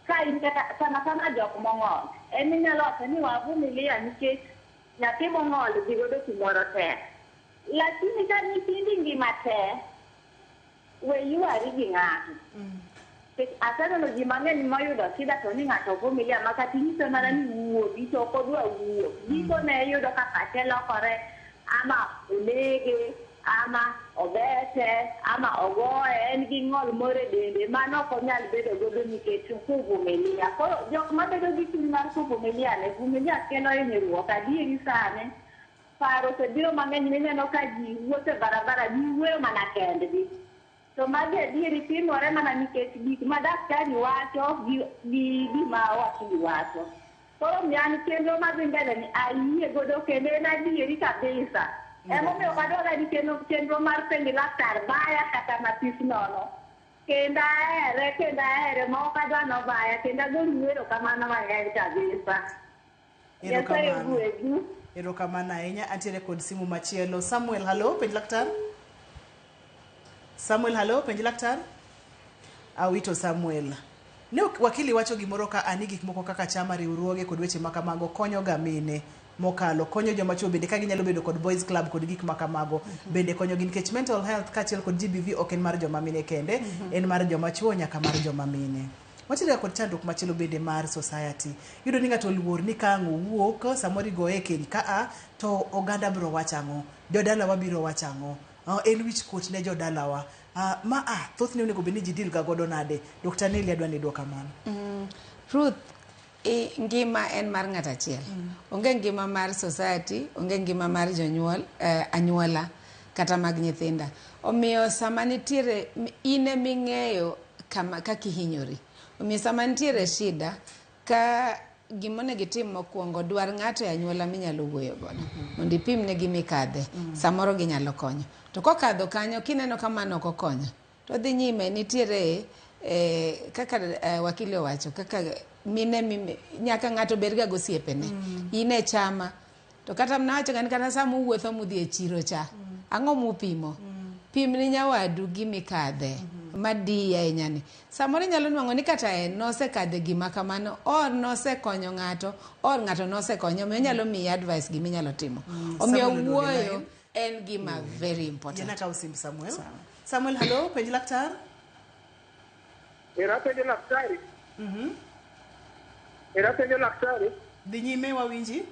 ka in kama jok mong'ol en nyalo wacho ni wavumilia nikech nyathi mong'ol dhi godo kumoro tek. Lakini ka nyithindo ngima te we yuari gi ng'ato. Asano ji mang'eny moyudo shida to ni ng'ato vumilia makati nyiso mana ni wuogi to kodwa wuo. Giko ne yudo ka pache lokore ama onege ama obete ama ogoye en gi ng'ol moro e dende mano ok onyal bedo godo nikech kuvumilia. Koro jok mabedo gi chuny mar kuvumilia ne vumilia kelo hinyruok adieri sane. Paro osebiro mang'eny mineno ka ji wuotho e barabara ji wuoyo mana kendgi. To magi adieri timore mana nikech gik ma daktari wacho gi gima wakili wacho. Koro mian chenro madhi mbele ni ayie godo kendo en adieri kabisa. Emomiyo kadwara ni chenro mar penjo laktar baya kata matis nono. Kendo ahere ma ok adwa nobaya kendo agolo erokamano mang'eny kabisa. Erokamano ahinya. Antiere kod simu machielo. Samuel, hello, penjo laktar. Samuel, hello, penjo laktar. Awito Samuel. Ne wakili wacho gimoro ka ani gik moko kaka chama riwruoge kod weche makamago konyo ga mine mokalo konyo joma chuo bende ka ginyalo bedo kod boys club kod gik makamago bende konyo gi nikech mental health kaachiel kod GBV ok en mar joma mine kende en mar joma chuo nyaka mar joma mine. Wachire kod chandruok machielo bende mar society. Yudo ni ng'ato luor ni ka ang' owuok samoro igoye keny ka to oganda biro wachang'o, jodalawa biro wachang'o, en wich kuot ne jodalawa. Thothne onego bed ni ji deal ga godo nade? Dr. Nelly adwa ni dwoka mano. Ruth, ngima en mar ng'at achiel. Onge ngima mar society, onge ngima mar jonyuol, anyuola kata mag nyithinda. Omiyo sama nitiere ine ming'eyo kaka ihinyori. Omiyo sama nitiere shida ka gimone gitim mokwongo dwar ng'ato e anyuola minyalo wuoyo godo mondo ipimne gi mikadhe samoro ginyalo konyo. To kokadho kanyo kineno kamano ok okonyo to dhi nyime nitiere kaka wakili owacho kaka mine nyaka ng'ato bed ga gosiepene ine chama to kata mnawacho gani kata sama uwuotho mudhi e chiro cha ang'o mupimo pimni nyawadu gi mikadhe madiya e nyani samoro nyalo nwang'o ni kata en nosekadhe gima kamano or nosekonyo ng'ato or ng'ato nosekonyo omiyo nyalo miyi advice gima inyalo timo omiyo wuoyo en gima very important. Jana ka usim Samuel. Samuel, hello, penjo laktar. Era penjo laktari. Era penjo laktari. Dhi nyime wawinji.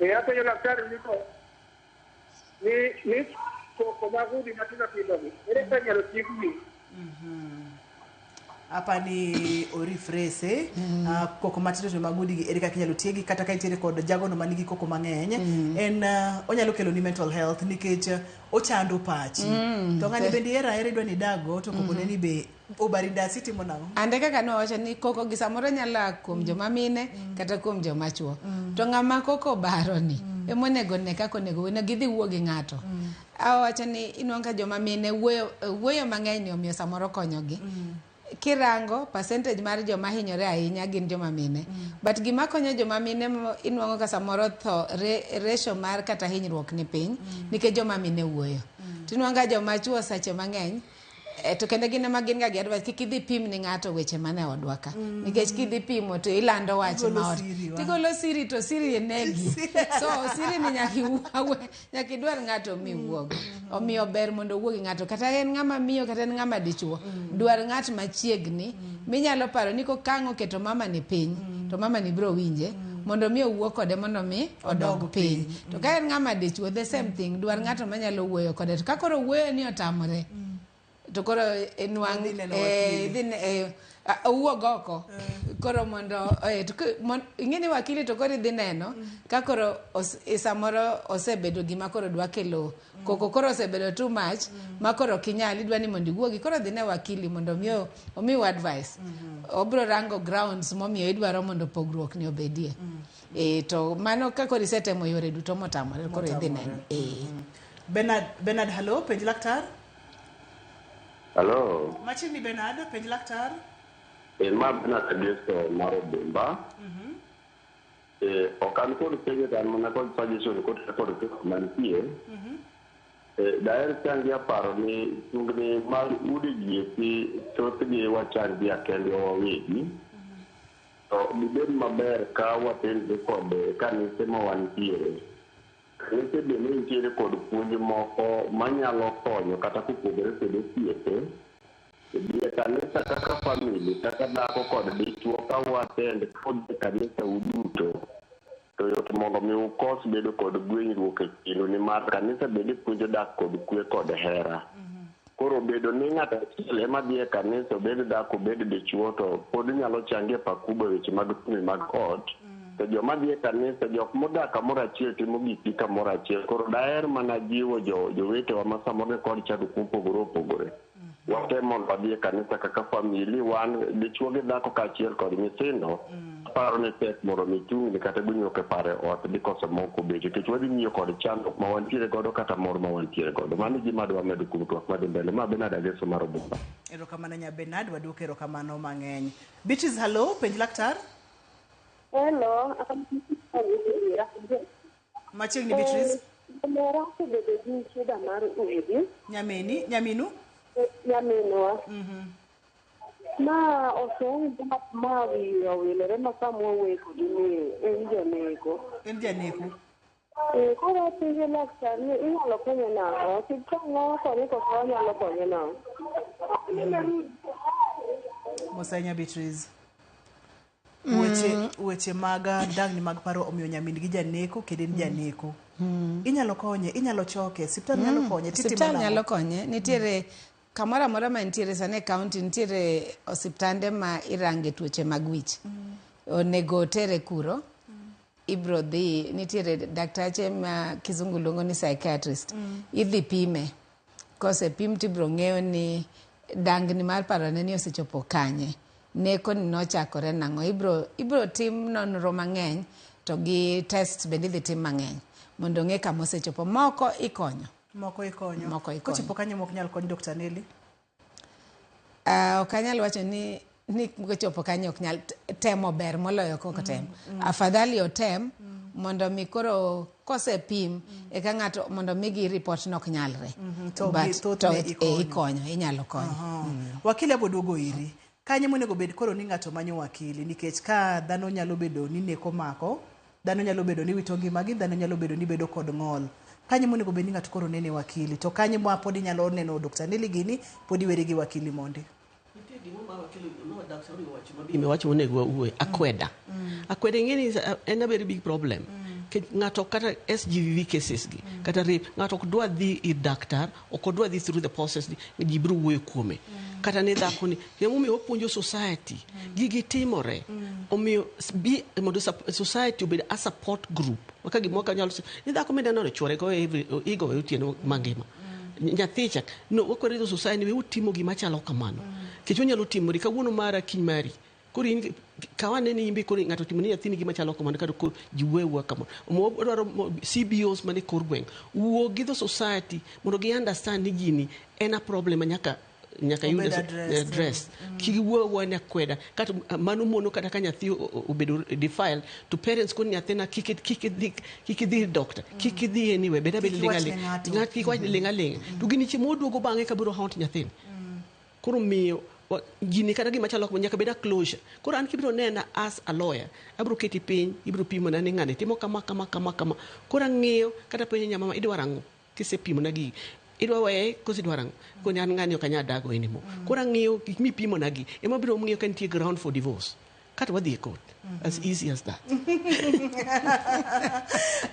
Era penjo laktari niko. Ni koko magudi matina pilogi. Ere penjo lotipi. Hapa ni orifrese koko matito to magudi gi erika kinyalo tiegi kata ka itiere kod jago no manigi koko mang'eny en onyalo kelo ni mental health nikech ochando pachi to ng'ani bende era dwa ni dago to koko ne ni be obarida city monango ande kaka no wacho ni koko gi samoro nyala kuom joma mine kata kuom joma chuo to ng'ama koko baro ni emonego ne kako nego gidhi wuo gi ng'ato awacho ni inwanga joma mine wuoyo mang'eny ni omiyo samoro konyogi kirango percentage mar joma hinyore ahinya gin joma mine. But gima konyo joma mine inuango ka samoro tho ratio mar kata hinyruok ni piny nikech joma mine wuoyo. Tinuanga joma chuo sache mang'eny to kende gine ma gin ga gi advice kik idhi pim ni ng'ato weche mane odwa ka nikech kidhi pimo to ilando wach ma tigolo siri to siri negi so siri ni nyaki dwar ng'ato miwuogo omiyo ber mondo wuogi ng'ato kata en ng'ama miyo kata en ng'ama dichuo dwar ng'at machiegni minyalo paro ni kokang'o keto mama ni piny to mama ni bro winje mondo mi owuo kode mondo mi odog piny to ka en ng'ama dichuo the same thing dwar ng'ato manyalo wuoyo kode to kakoro wuoyo ni otamore to koro enwang owuog oko koro mondo ing'eni wakili to koro idhi neno ka koro samoro osebedo gima koro dwa kelo koko koro osebedo too much ma koro kinyal idwa ni mondo iwuogi koro dhi ne wakili mondo omiu advice obro rango grounds momiyo idwaro mondo pogruok ni obedie to mano ka koro isetemo yore duto motamore koro idhi neno Bernard hello penj laktar. Hello. Machini Bernard, penj laktar. Ma Bernard Adeso maro Bumba. Okan kod penjo tan mana kod suggestion kod mantie. Daer changi aparo ni tungni mar udi gieti thothgi wachangi akende wawegi. To gibed maber ka watenre kod kanise ma wantiere. Kanise bende nitiere kod puonj moko manyalo konyo kata kopogore kod osiepe. Bie kanisa kaka family kaka dhako kod dichuo ka watend kod kanisa uduto to yot mondo mi ukos bedo kod gwenyruok e kindu ni mar kanisa bende puonjo dak kod kwe kod hera. Koro bedo ni ng'ato achiel ema dhi e kanisa bed dhako bed dichuo to pod nyalo changie pakubo weche mag tumi mag ot. To joma dhi e kanisa jok modak kamoro achiel timo gikgi kamoro achiel. Koro daher mana jiwo jowetewa ma samoro kod chandruok mopogore opogore. Watemo mondo wadhi e kanisa kaka famili wan dichuo gi dhako kaachiel kod nyithindo paro ni tek mondo michungni kata gunyruok e pare ot dhi koso moko bedo nikech wadhi ng'iyo kod chandruok ma wantiere godo kata mor ma wantiere godo. Mano gima dwa medo kuom twak madhi mbele ma Bernard Adeso maro Bumba. Erokamano nya Bernard, waduok erokamano mang'eny. Beatrice hello penj laktar. Hello. Machiegni Beatrice. Mera osebedo gi shida mar udi. Nyaminu? Nyaminwa. Ma osong ma wilore ma samwa weko ni en janego. En janego. Koro penjo laktar ni inyalo konyo nang'o? Siptang'o koni koso nyalo konyo nang'o? Mosanya Beatrice. Weche mag dangni mag paro omiyo nyamin gi janeko kendo en janeko. Inyalo konye, inyalo choke, siptal nyalo konye, siptal nyalo konye. Nitiere kamora mora ma nitiere sane county nitiere osiptande ma irange tuoche mag wich. Onego tere kuro. Ibro dhi nitiere daktache ma kizungu luongo ni psychiatrist. Idhi pime. Kose pim tibro ng'eyo ni dangni mar paro ne ni osechopo kanye. Neko ni nochakore nang'o. Ibro tim nonro mang'eny to gi test bende idhi tim mang'eny mondo ng'e kama osechopo. Moko ikonyo. Kochopo kanye mok nyal konyo Dr. Nelly? Ok anyal wacho ni kochopo kanye ok nyal temo ber moloyo koko tem. Afadhali otem mondo mi koro kosepim eka ng'ato mondo migi report nok nyalre. Ikonyo, inyalo konyo. Wakili aboduogo iri. Kanye monego bed koro ni ng'ato manyo wakili nikech ka dhano nyalo bedo ni neko mako, dhano nyalo bedo ni wito ngimagi, dhano nyalo bedo ni bedo kod ng'ol. Kanye monego bed ni ng'ato koro nene wakili to kanye ma pod nyalo neno Dr. Nelly gini pod iwere gi wakili mondi. Wacho monego uwe akweda. Akweda ng'eni en a very big problem. Ng'ato kata SGV cases gi kata rape ng'ato ok dwa dhi ir daktar ok dwa dhi through the process ji biro wuoyo kuome kata ne dhako ni omiyo opuonjo society gigi timore omiyo mondo society obed a support group waka gimo ka nyalo ni dhako menda no chwore go igo otieno mangima nyathicha no okore society we utimo gima chalo kamano kicho nyalo timori kawuono mara kiny mari kuri kawane ni imbe kuri ngato timoni athini gima chalo kamano kado ko jiwewa kamano mo dwaro CBOs mane kor gweng wuo gi the society mondo gi understand ni gini en a problem nyaka nyaka yud address kigi wuo ne kweda kata manu mono kata ka nyathi obedo defile to parents kun nyathina kiki dhi doctor kiki dhi anyway beda bed linga kiki linga to gini chimo duogo bange ka biro haunt nyathin koro miyo gini kata gima chalo nyaka beda closure koro an kibiro nena as a lawyer abiro keti piny ibiro pimo na ngane timo kama koro ng'iyo kata penyo nyamama idwaro ang'o kisepimo na gi idwa wae kosidwarang ko nyan ngani okanya dago enimo kora ngiyo mi pimo nagi ema biro ngiyo kan tie ground for divorce kata wadhi court as easy as that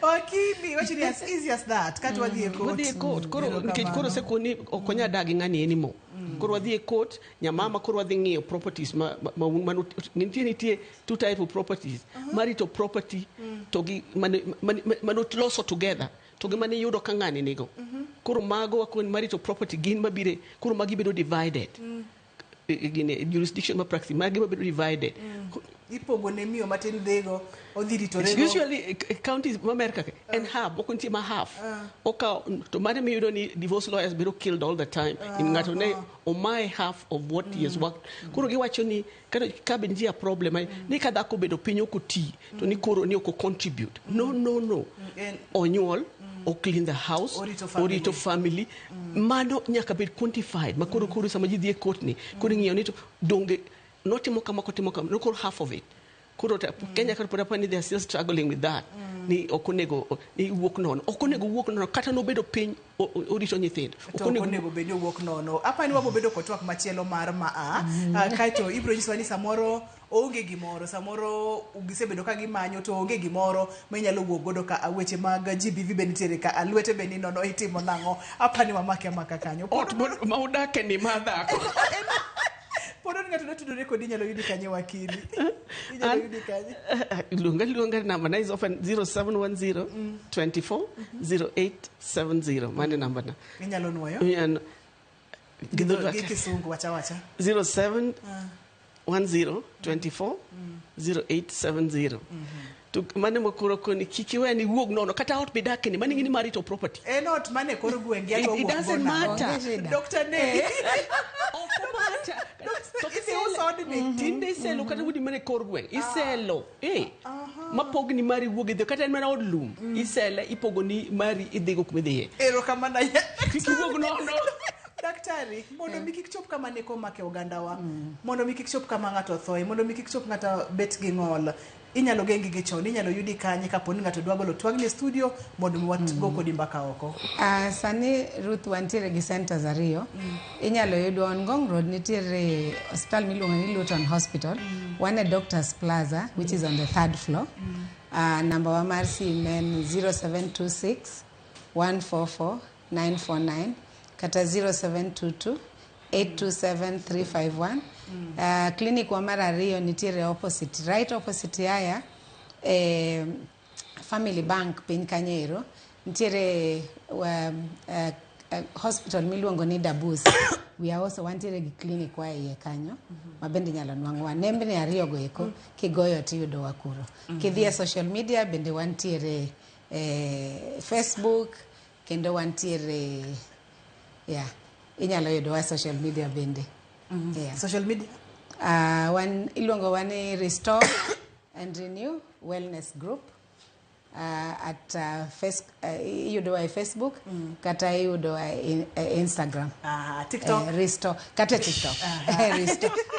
okay what is as easy as that kata wadhi court koro se koni okonya dagi ngani enimo koro wadhi court nyamama koro wadhi ngiyo properties nitie two type of properties marital property to gi manut loso together to gi mane yudo ka ngani nigo koro mago wakon marital property gin mabire koro magi bedo divided gine jurisdiction ma practice magi bedo divided ipogo ne miyo matin dhego odhiri to rego usually counties America and half okunti ma half oka to mane mi yudo ni divorce lawyers bedo killed all the time in ngato ne o my half of what he has worked koro giwacho ni kada ka benjia problem ni kada ko bedo pinyo ko ti to ni koro ni ko contribute no onyol or clean the house or to family mano nyaka bed quantified makoro sama ji dhie court ni koro ngiyo ni to donge notimo kama no koro half of it koro Kenya koro poni they are still struggling with that ni okonego ni wuok nono kata no bedo piny orito nyithindo okonego bedo wuok nono apa ni wabo bedo kotwak machielo mar kaito ibro nyiswa ni samoro onge gimoro samoro ugisebedo ka gimanyo to onge gimoro menyalo wuok godo ka aweche mag GBV benitere ka alwete beni nono itimo nango apa ni mamake kanyo maudake ni madhako Podo ngato natudore kodi nyalo yudi kanye wakili. Inyalo yudi kanye. Lunga number is often 0710 24 0870. Mane number na. Inyalo nuoyo. Gikisungu wacha. 0710 24 0870. To mane mokoro koni kikiwe ni wuog nono kata out bedake ni mane ngini marital property. Not mane koro gwenge ato wuog. It doesn't matter. Dr. Ne. Tinde selo kata wudi mane kor gweng iselo mapogni mari wuogi de kata mana odlum isela ipogo ni mari idhigo kumedhiye ero kamana kiki wuog no daktari mondo miki chop kama ne ko make ogandawa mondo miki chop kama ngato thoe mondo miki chop ngata bet gi ngol inyalo gengi gi chon inyalo yudi kanye kaponi ngato dwagolo twagni studio mondo wat go kodi mbaka oko sani Ruth wantiere gi centers ariyo inyalo yudo on Ngong Road nitiere hospital miluongo ni Luton Hospital one at Doctors Plaza which is on the 3rd floor number wa mar sim en 0726 144 949 kata 0722 827 351 clinic wa mara ariyo nitiere right opposite haya Family Bank piny Kanyero nitiere hospital miluongo ni Dabus we are also wantiere gi clinic wa iye kanyo mabende nyalo nwang'wa nembe ne ariyo go eko kigoyo tiyudo wakuro kidhie social media bende wantiere Facebook kendo wantiere inyalo yudo wa social media bende social media iluongo wane Restore and Renew Wellness Group at yudo wa Facebook kata yudo wa Instagram TikTok Restore kata TikTok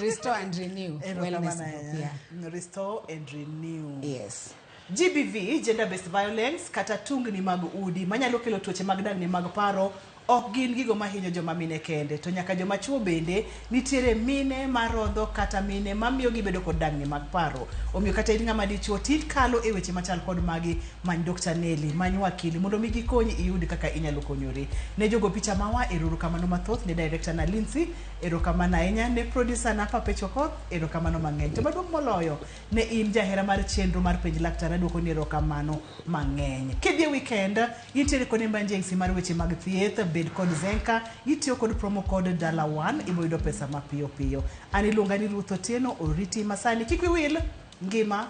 Restore and Renew Wellness Group Restore and Renew yes GBV gender based violence kata tungni mag udi manyalo kelo tuoche mag dang'ni mag paro ok gin gigo mahinyo joma mine kende to nyaka joma chuo bende nitiere mine marodho kata mine mamiyo gibedo kod dang'ni mag paro omiyo kata in ng'ama dichuo tikalo e weche machal kod magi many Dr. Nelly many wakili mondo mi gikonyi iyud kaka inyalo konyori ne jogo picha mawa erokamano mathoth ne director na Lindsay erokamano ahinya ne producer na Papa Choko erokamano mang'eny to maduong' moloyo ne in jahera mar chenro mar penj laktar aduoko ni erokamano mang'eny kidhi weekend nitiere kod emergency mar weche mag thieth bed kod Zenka itiyo kod promo code $1 iboyudo pesa mapiyo piyo ani luonga ni Ruth Otieno oriti masani kik wil ngima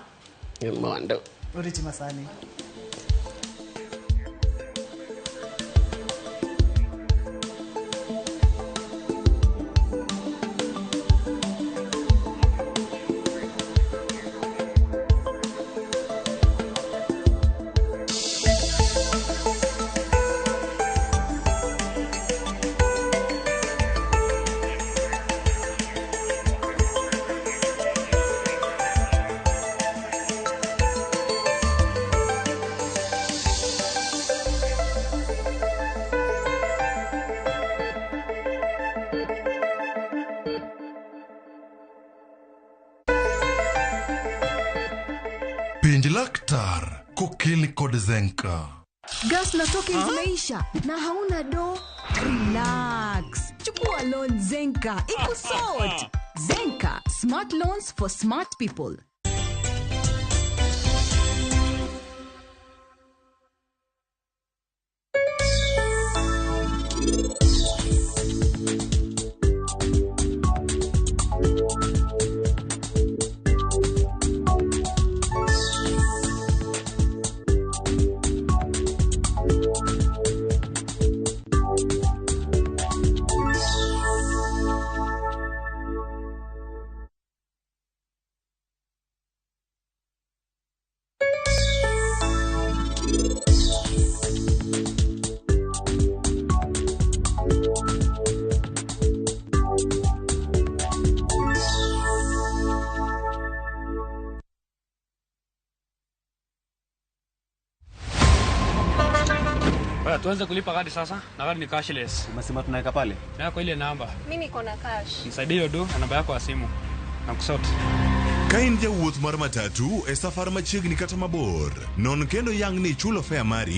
mondo oriti masani Penj laktar kokeli kod Zenka. Gas na tokens zimeisha na hauna do. Relax. Chukua loan Zenka. Iko sort. Zenka, smart loans for smart people. Tuanze kulipa kadi sasa, na kadi ni cashless. Umesema tunaweka pale? Na kwa ile namba. Mimi niko na cash. Nisaidie hiyo do na namba yako ya simu. Na kusort. Kain jawuoth mar matatu e safar machiegni kata mabor. Non kendo yang ni chulo fare mari